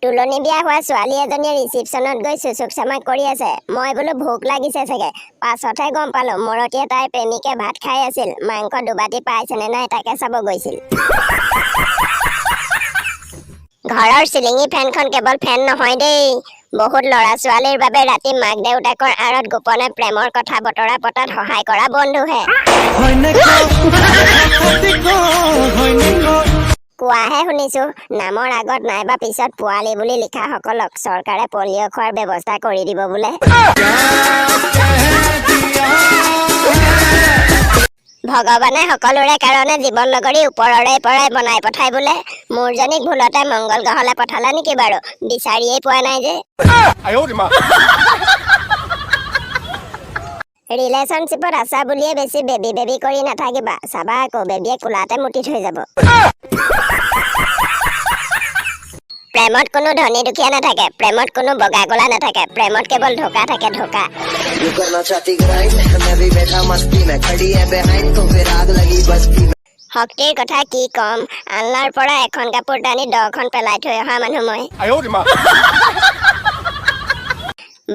তুলনি বিয়া হোৱা ছোৱালী এজনীয়ে ৰিচিপশ্যনত গৈ চুচুক চামাক কৰি আছে। মই বোলো ভোক লাগিছে চাগে। পাছতহে গম পালো মৰতীয়ে তাইৰ প্ৰেমিকে ভাত খাই আছিল। মাংস দুবাটি পাইছেনে নাই তাকে চাব গৈছিল। ঘৰৰ চিলিঙি ফেনখন কেৱল ফেন নহয় দেই, বহুত ল'ৰা ছোৱালীৰ বাবে ৰাতি মাক দেউতাকৰ আঁৰত গোপনে প্ৰেমৰ কথা বতৰা পতাত সহায় কৰা বন্ধুহে। কোৱাহে শুনিছো নামৰ আগত নাইবা পিছত পোৱালি বুলি লিখা সকলক চৰকাৰে পলিঅ' খোৱাৰ ব্যৱস্থা কৰি দিব বোলে। ভগৱানে সকলোৰে কাৰণে জীৱন নগৰী ওপৰৰে পৰাই বনাই পঠাই বোলে। মোৰজনীক ভুলতে মংগল গ্ৰহলৈ পঠালা নেকি বাৰু? বিচাৰিয়েই পোৱা নাই যে। ৰিলেশ্যনশ্বিপত আছা বুলিয়ে বেছি বেবী বেবী কৰি নাথাকিবা। চাবা আকৌ বেবীয়ে কোলাতে মুতি থৈ যাব। প্ৰেমত কোনো ধনী দুখীয়া নাথাকে, প্ৰেমত কোনো বগা কলা নাথাকে, প্ৰেমত কেৱল ঢোকা থাকে ঢোকা। শক্তিৰ কথা কি কম, আলনাৰ পৰা এখন কাপোৰ টানি 10খন পেলাই থৈ অহা মানুহ মই।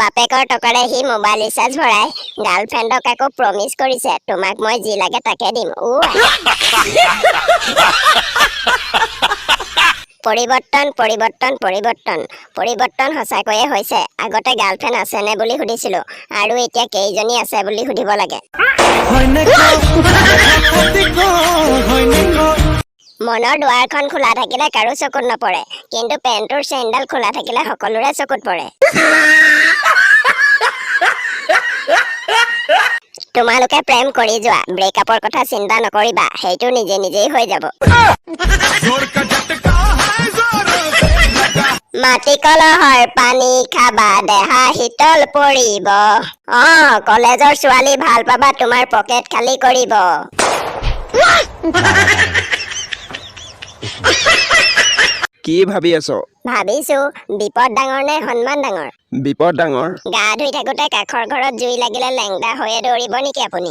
বাপেকৰ টকাৰে সি মোবাইল ৰিচাৰ্জ ভৰাই গাৰ্লফ্ৰেণ্ডক আকৌ প্ৰমিছ কৰিছে, তোমাক মই যি লাগে তাকে দিম। পৰিৱৰ্তন পৰিৱৰ্তন পৰিৱৰ্তন পৰিৱৰ্তন সঁচাকৈয়ে হৈছে। আগতে গাৰ্লফ্ৰেণ্ড আছেনে বুলি সুধিছিলো, আৰু এতিয়া কেইজনী আছে বুলি সুধিব লাগে। মনৰ দুৱাৰখন খোলা থাকিলে কাৰো চকুত নপৰে, কিন্তু পেণ্টটোৰ চেইনডাল খোলা থাকিলে সকলোৰে চকুত পৰে। তোমালোকে প্ৰেম কৰি যোৱা, ব্ৰেকআপৰ কথা চিন্তা নকৰিবা, সেইটো নিজে নিজেই হৈ যাব। মাটি কলহৰ পানী খাবা, দেহা শীতল পৰিব। কলেজৰ ছোৱালী ভাল পাবা, তোমাৰ পকেট খালী কৰিব। কি ভাবি আছ? ভাবিছো বিপদ ডাঙৰ নে সন্মান ডাঙৰ? বিপদ ডাঙৰ। গা ধুই থাকোতে কাষৰ ঘৰত জুই লাগিলে লেংটা হৈয়ে দৌৰিব নেকি আপুনি?